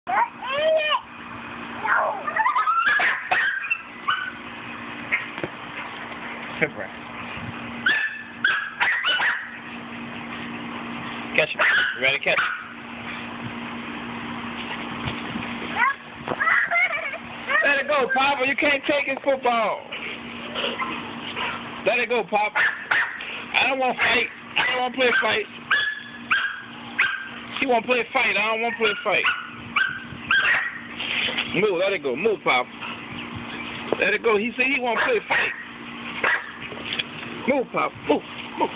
Good boy. Catch it. You ready to catch it? Let it go, Papa. You can't take his football. Let it go, Papa. I don't want to fight. I don't want to play a fight. He want to play a fight. I don't want to play a fight. Move. Let it go. Move, Papa. Let it go. He said he want to play a fight. Move, Papa. Move. Move.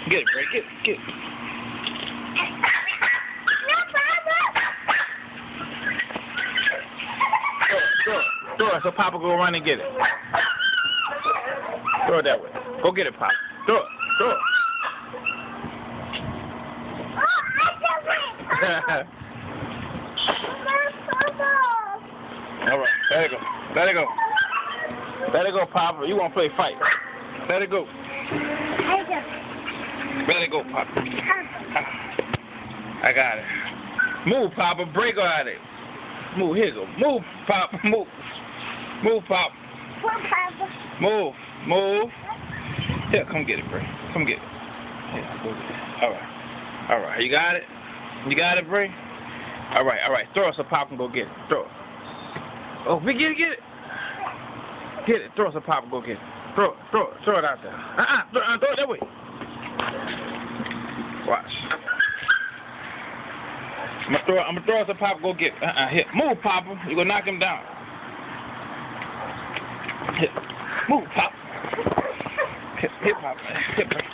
Get it, Bray. Get it. Get it. Throw it so Papa go run and get it. Throw it that way. Go get it, Papa. Throw it. Throw it. All right. Let it go. Let it go. Let it go, Papa. You want to play fight. Let it go. Let it go, Papa. I got it. Move, Papa. Break her out of it. Move. Here you go. Move, Papa. Move. Move, Papa. Move. Move. Here, come get it, Bray. Come get it. Here, go get it. All right. All right. You got it? You got it, Bray? All right. All right. Throw it so Papa can go get it. Throw it. Oh, get it. Get it. Get it. Throw it so Papa go get it. Throw it. Throw it. Throw it out there. Throw it that way. Watch. I'm gonna throw it so Papa go get it. Here. Move, Papa. You're gonna knock him down. Here. Move, Papa. Hit Papa. Hit Bray.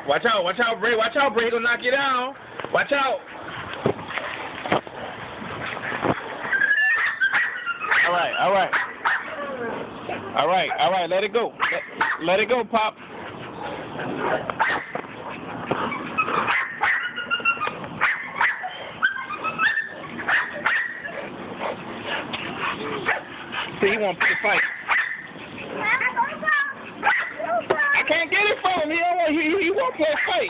Watch out, Bray. Watch out, Bray. He's gonna knock you down. Watch out. All right. Let it go. Let it go, Pop. See, he won't fight. I can't get it from him. He won't play a fight.